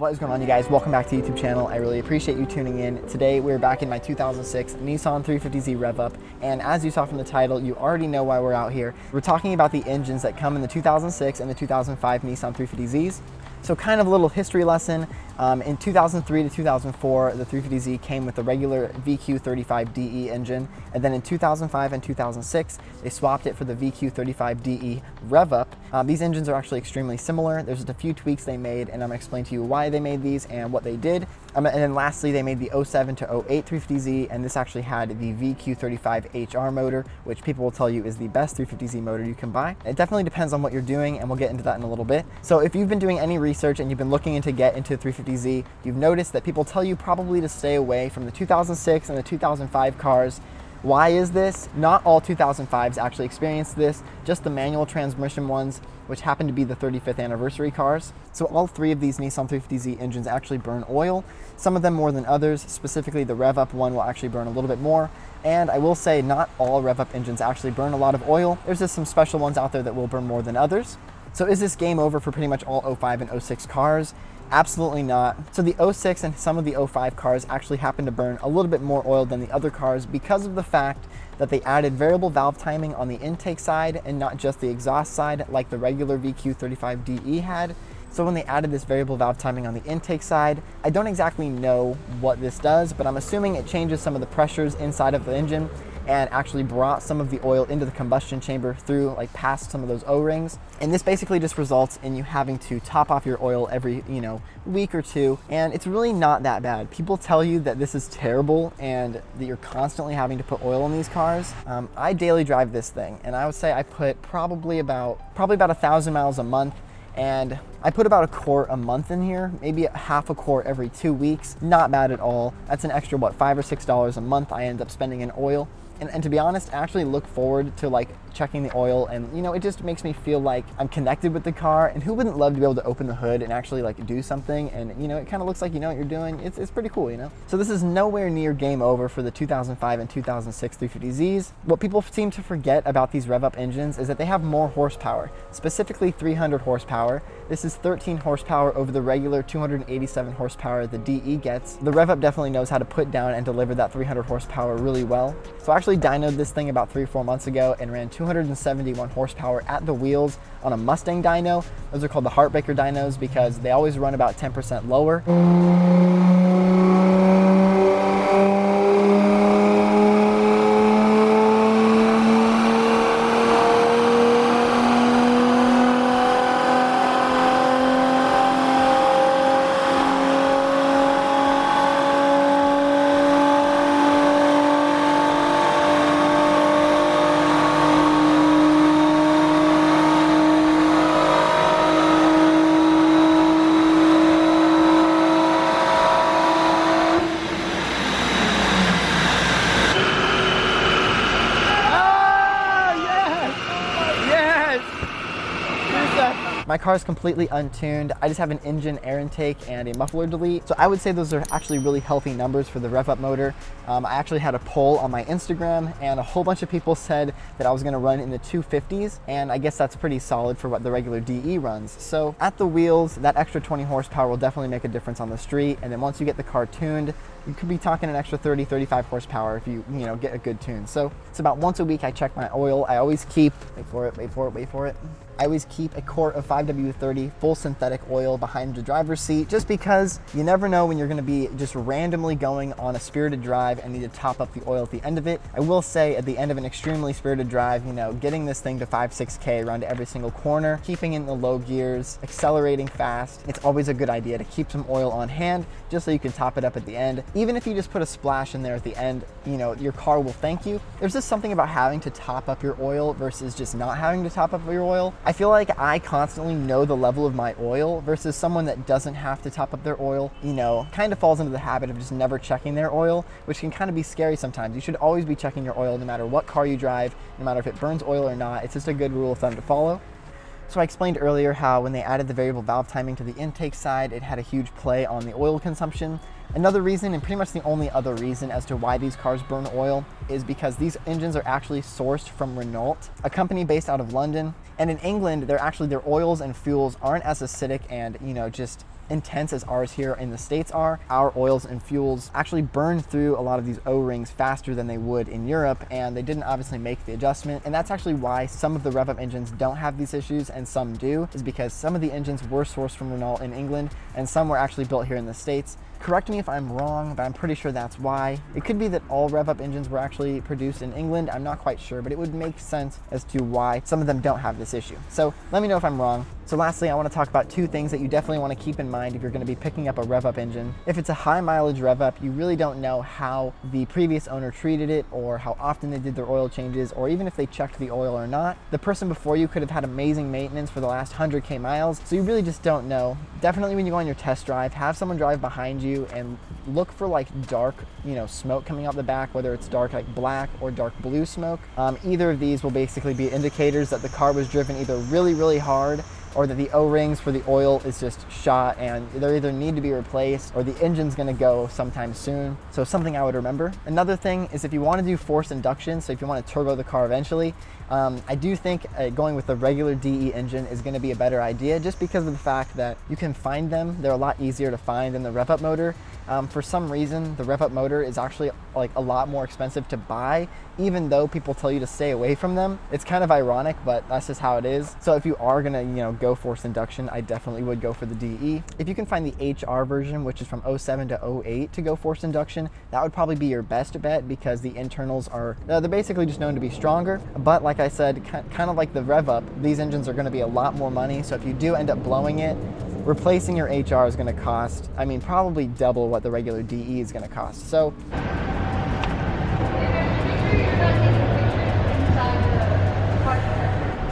What is going on, you guys? Welcome back to the YouTube channel. I really appreciate you tuning in. Today we're back in my 2006 Nissan 350z Rev Up, and as you saw from the title, you already know why we're out here. We're talking about the engines that come in the 2006 and the 2005 Nissan 350zs. So kind of a little history lesson. In 2003 to 2004, the 350Z came with the regular VQ35DE engine, and then in 2005 and 2006, they swapped it for the VQ35DE Rev Up. These engines are actually extremely similar. There's just a few tweaks they made, and I'm gonna explain to you why they made these and what they did. And then lastly, they made the 07 to 08 350Z, and this actually had the VQ35HR motor, which people will tell you is the best 350Z motor you can buy. It definitely depends on what you're doing, and we'll get into that in a little bit. So if you've been doing any research and you've been looking into get into 350Z, you've noticed that people tell you probably to stay away from the 2006 and the 2005 cars. Why is this? Not all 2005s actually experienced this, just the manual transmission ones, which happen to be the 35th anniversary cars. So all three of these Nissan 350Z engines actually burn oil, some of them more than others. Specifically, the Rev Up one will actually burn a little bit more. And I will say not all Rev Up engines actually burn a lot of oil. There's just some special ones out there that will burn more than others. So is this game over for pretty much all 05 and 06 cars? Absolutely not. So the 06 and some of the 05 cars actually happen to burn a little bit more oil than the other cars because of the fact that they added variable valve timing on the intake side and not just the exhaust side like the regular VQ35DE had. So when they added this variable valve timing on the intake side, I don't exactly know what this does, but I'm assuming it changes some of the pressures inside of the engine and actually brought some of the oil into the combustion chamber through, like, past some of those O-rings. And this basically just results in you having to top off your oil every, week or two. And it's really not that bad. People tell you that this is terrible and that you're constantly having to put oil in these cars. I daily drive this thing, and I would say I put probably about 1,000 miles a month. And I put about a quart a month in here, maybe half a quart every 2 weeks. Not bad at all. That's an extra, $5 or $6 a month I end up spending in oil. And to be honest, I actually look forward to checking the oil, and it just makes me feel like I'm connected with the car. And who wouldn't love to be able to open the hood and actually do something, and it kind of looks like you know what you're doing. It's pretty cool, So this is nowhere near game over for the 2005 and 2006 350Zs. What people seem to forget about these Rev Up engines is that they have more horsepower, specifically 300 horsepower. This is 13 horsepower over the regular 287 horsepower the DE gets. The Rev Up definitely knows how to put down and deliver that 300 horsepower really well. So I actually dynoed this thing about 3 or 4 months ago and ran 271 horsepower at the wheels on a Mustang dyno. Those are called the Heartbreaker dynos because they always run about 10% lower. My car is completely untuned. I just have an engine air intake and a muffler delete. So I would say those are actually really healthy numbers for the Rev Up motor. I actually had a poll on my Instagram, and a whole bunch of people said that I was gonna run in the 250s, and I guess that's pretty solid for what the regular DE runs. So at the wheels, that extra 20 horsepower will definitely make a difference on the street. And then once you get the car tuned, you could be talking an extra 30, 35 horsepower if you get a good tune. So it's about once a week I check my oil. I always keep, wait for it. I always keep a quart of 5W30 full synthetic oil behind the driver's seat, just because you never know when you're gonna be just randomly going on a spirited drive and need to top up the oil at the end of it. I will say at the end of an extremely spirited drive, getting this thing to 5-6K around every single corner, keeping in the low gears, accelerating fast, it's always a good idea to keep some oil on hand just so you can top it up at the end. Even if you just put a splash in there at the end, your car will thank you. There's just something about having to top up your oil versus just not having to top up your oil. I feel like I constantly know the level of my oil versus someone that doesn't have to top up their oil, kind of falls into the habit of just never checking their oil, which can kind of be scary sometimes. You should always be checking your oil no matter what car you drive, no matter if it burns oil or not. It's just a good rule of thumb to follow. So I explained earlier how when they added the variable valve timing to the intake side, it had a huge play on the oil consumption. Another reason, and pretty much the only other reason as to why these cars burn oil, is because these engines are actually sourced from Renault, a company based out of London. And in England, their oils and fuels aren't as acidic and, just intense as ours here in the States are, our oils and fuels actually burn through a lot of these O-rings faster than they would in Europe, and they didn't obviously make the adjustment. And that's actually why some of the Rev Up engines don't have these issues and some do, is because some of the engines were sourced from Renault in England and some were actually built here in the States. Correct me if I'm wrong, but I'm pretty sure that's why. It could be that all Rev Up engines were actually produced in England. I'm not quite sure, but it would make sense as to why some of them don't have this issue. So let me know if I'm wrong. So lastly, I want to talk about two things that you definitely want to keep in mind if you're going to be picking up a Rev Up engine. If it's a high mileage Rev Up, you really don't know how the previous owner treated it or how often they did their oil changes, or even if they checked the oil or not. The person before you could have had amazing maintenance for the last 100K miles, so you really just don't know. Definitely when you go on your test drive, have someone drive behind you and look for like dark, smoke coming out the back, whether it's dark like black or dark blue smoke. Either of these will basically be indicators that the car was driven either really, really hard, or that the O-rings for the oil is just shot and they either need to be replaced or the engine's gonna go sometime soon. So something I would remember. Another thing is if you wanna do forced induction, so if you wanna turbo the car eventually, I do think going with the regular DE engine is gonna be a better idea just because of the fact that you can find them. They're a lot easier to find than the Rev Up motor. For some reason, the Rev Up motor is actually like a lot more expensive to buy, even though people tell you to stay away from them. It's kind of ironic, but that's just how it is. So if you are gonna, go forced induction, I definitely would go for the DE. If you can find the HR version, which is from 07 to 08 to go forced induction, that would probably be your best bet because the internals are, they're basically just known to be stronger. But like I said, kind of like the Rev Up, these engines are gonna be a lot more money. So if you do end up blowing it, replacing your HR is gonna cost, probably double what the regular DE is gonna cost. So,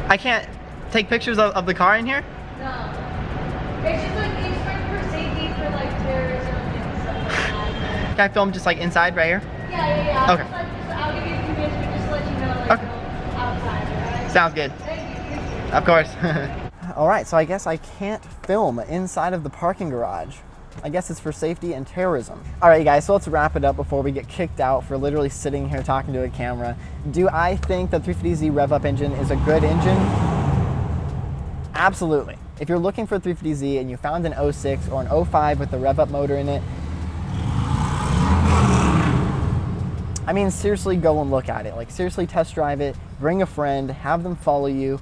I can't take pictures of the car in here? No. It's just like it's for safety for like terrorism and stuff like that. Can I film just like inside right here? Yeah. Okay. I'll give you a few minutes, but just to let you know, like, outside, alright? Sounds good. Thank you. Of course. All right, so I guess I can't film inside of the parking garage. I guess it's for safety and terrorism. All right, you guys, so let's wrap it up before we get kicked out for literally sitting here talking to a camera. Do I think the 350Z Rev Up engine is a good engine? Absolutely. If you're looking for a 350Z and you found an 06 or an 05 with the Rev Up motor in it, seriously go and look at it. Like, seriously test drive it, bring a friend, have them follow you.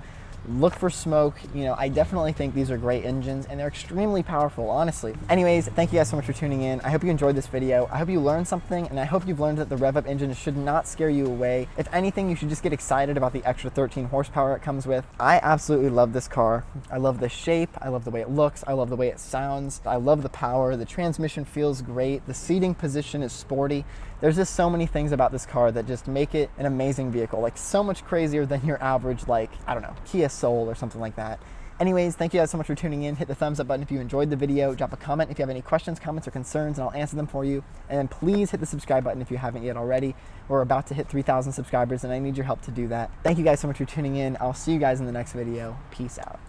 Look for smoke. I definitely think these are great engines and they're extremely powerful, honestly. Anyways, thank you guys so much for tuning in. I hope you enjoyed this video. I hope you learned something, and I hope you've learned that the Rev Up engine should not scare you away. If anything, you should just get excited about the extra 13 horsepower it comes with. I absolutely love this car. I love the shape. I love the way it looks. I love the way it sounds. I love the power. The transmission feels great. The seating position is sporty. There's just so many things about this car that just make it an amazing vehicle, like so much crazier than your average, like, I don't know, Kia Soul or something like that. Anyways, thank you guys so much for tuning in. Hit the thumbs up button if you enjoyed the video. Drop a comment if you have any questions, comments, or concerns, and I'll answer them for you. And then please hit the subscribe button if you haven't yet already. We're about to hit 3,000 subscribers, and I need your help to do that. Thank you guys so much for tuning in. I'll see you guys in the next video. Peace out.